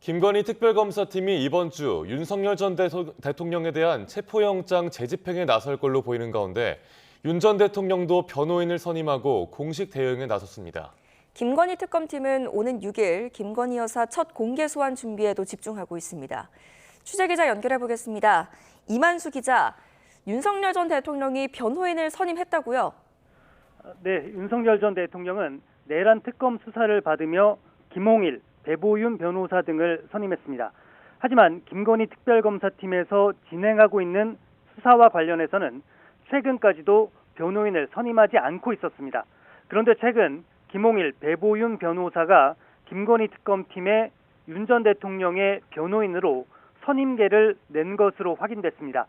김건희 특별검사팀이 이번 주 윤석열 전 대통령에 대한 체포영장 재집행에 나설 걸로 보이는 가운데 윤 전 대통령도 변호인을 선임하고 공식 대응에 나섰습니다. 김건희 특검팀은 오는 6일 김건희 여사 첫 공개 소환 준비에도 집중하고 있습니다. 취재기자 연결해 보겠습니다. 이만수 기자, 윤석열 전 대통령이 변호인을 선임했다고요? 네, 윤석열 전 대통령은 내란 특검 수사를 받으며 김홍일, 배보윤 변호사 등을 선임했습니다. 하지만 김건희 특별검사팀에서 진행하고 있는 수사와 관련해서는 최근까지도 변호인을 선임하지 않고 있었습니다. 그런데 최근 김홍일, 배보윤 변호사가 김건희 특검팀의 윤 전 대통령의 변호인으로 선임계를 낸 것으로 확인됐습니다.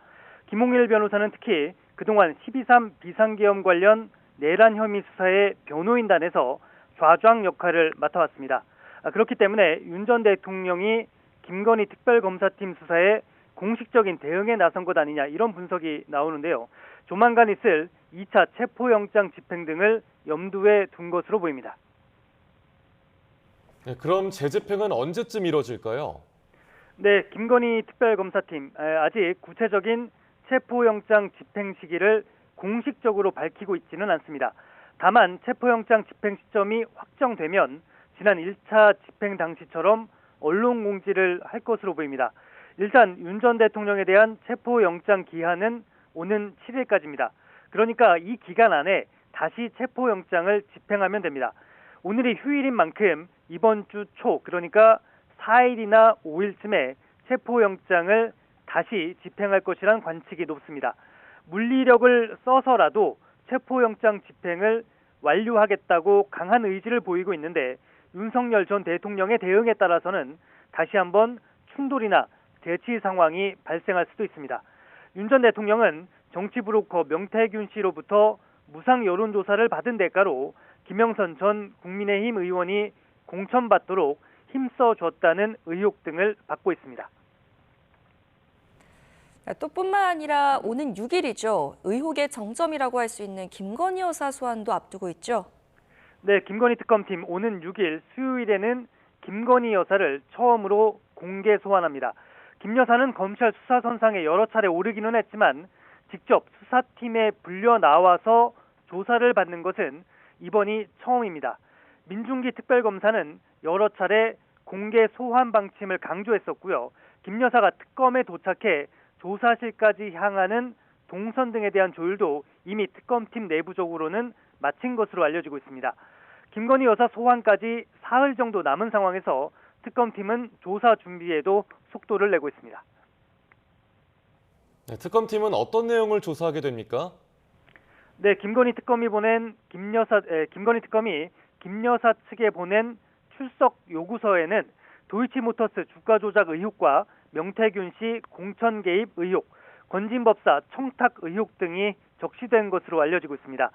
김홍일 변호사는 특히 그동안 12.3 비상계엄 관련 내란 혐의 수사의 변호인단에서 좌장 역할을 맡아왔습니다. 그렇기 때문에 윤 전 대통령이 김건희 특별검사팀 수사에 공식적인 대응에 나선 것 아니냐, 이런 분석이 나오는데요. 조만간 있을 2차 체포영장 집행 등을 염두에 둔 것으로 보입니다. 네, 그럼 재집행은 언제쯤 이뤄질까요? 네, 김건희 특별검사팀 아직 구체적인 체포영장 집행 시기를 공식적으로 밝히고 있지는 않습니다. 다만 체포영장 집행 시점이 확정되면 지난 1차 집행 당시처럼 언론 공지를 할 것으로 보입니다. 일단 윤 전 대통령에 대한 체포영장 기한은 오는 7일까지입니다. 그러니까 이 기간 안에 다시 체포영장을 집행하면 됩니다. 오늘이 휴일인 만큼 이번 주 초, 그러니까 4일이나 5일쯤에 체포영장을 다시 집행할 것이란 관측이 높습니다. 물리력을 써서라도 체포영장 집행을 완료하겠다고 강한 의지를 보이고 있는데, 윤석열 전 대통령의 대응에 따라서는 다시 한번 충돌이나 대치 상황이 발생할 수도 있습니다. 윤 전 대통령은 정치 브로커 명태균 씨로부터 무상 여론조사를 받은 대가로 김영선 전 국민의힘 의원이 공천받도록 힘써줬다는 의혹 등을 받고 있습니다. 또 뿐만 아니라 오는 6일이죠. 의혹의 정점이라고 할 수 있는 김건희 여사 소환도 앞두고 있죠. 네, 김건희 특검팀 오는 6일 수요일에는 김건희 여사를 처음으로 공개 소환합니다. 김 여사는 검찰 수사선상에 여러 차례 오르기는 했지만 직접 수사팀에 불려 나와서 조사를 받는 것은 이번이 처음입니다. 민중기 특별검사는 여러 차례 공개 소환 방침을 강조했었고요. 김 여사가 특검에 도착해 조사실까지 향하는 동선 등에 대한 조율도 이미 특검팀 내부적으로는 마친 것으로 알려지고 있습니다. 김건희 여사 소환까지 사흘 정도 남은 상황에서 특검팀은 조사 준비에도 속도를 내고 있습니다. 네, 특검팀은 어떤 내용을 조사하게 됩니까? 네, 김건희 특검이 김 여사 측에 보낸 출석 요구서에는 도이치모터스 주가 조작 의혹과 명태균 씨 공천 개입 의혹, 권진 법사 청탁 의혹 등이 적시된 것으로 알려지고 있습니다.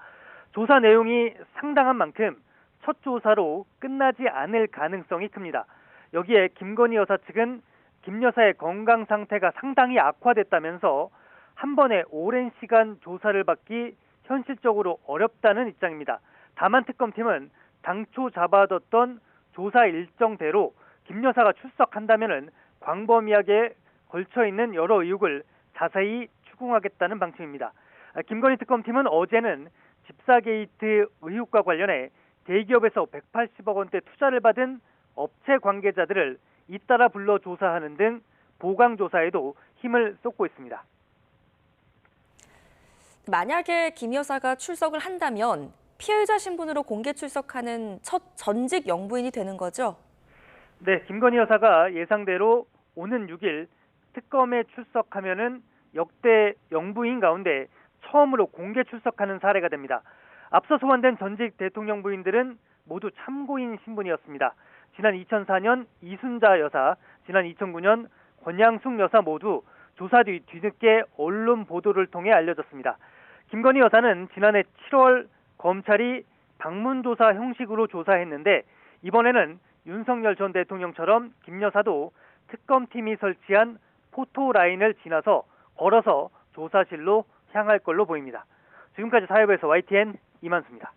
조사 내용이 상당한 만큼 첫 조사로 끝나지 않을 가능성이 큽니다. 여기에 김건희 여사 측은 김 여사의 건강 상태가 상당히 악화됐다면서 한 번에 오랜 시간 조사를 받기 현실적으로 어렵다는 입장입니다. 다만 특검팀은 당초 잡아뒀던 조사 일정대로 김 여사가 출석한다면 광범위하게 걸쳐있는 여러 의혹을 자세히 추궁하겠다는 방침입니다. 김건희 특검팀은 어제는 집사 게이트 의혹과 관련해 대기업에서 180억 원대 투자를 받은 업체 관계자들을 잇따라 불러 조사하는 등 보강 조사에도 힘을 쏟고 있습니다. 만약에 김 여사가 출석을 한다면 피해자 신분으로 공개 출석하는 첫 전직 영부인이 되는 거죠? 네, 김건희 여사가 예상대로 오는 6일 특검에 출석하면은 역대 영부인 가운데 처음으로 공개 출석하는 사례가 됩니다. 앞서 소환된 전직 대통령 부인들은 모두 참고인 신분이었습니다. 지난 2004년 이순자 여사, 지난 2009년 권양숙 여사 모두 조사 뒤 뒤늦게 언론 보도를 통해 알려졌습니다. 김건희 여사는 지난해 7월 검찰이 방문조사 형식으로 조사했는데, 이번에는 윤석열 전 대통령처럼 김 여사도 특검팀이 설치한 포토라인을 지나서 걸어서 조사실로 향할 걸로 보입니다. 지금까지 사회부에서 YTN 이만수입니다.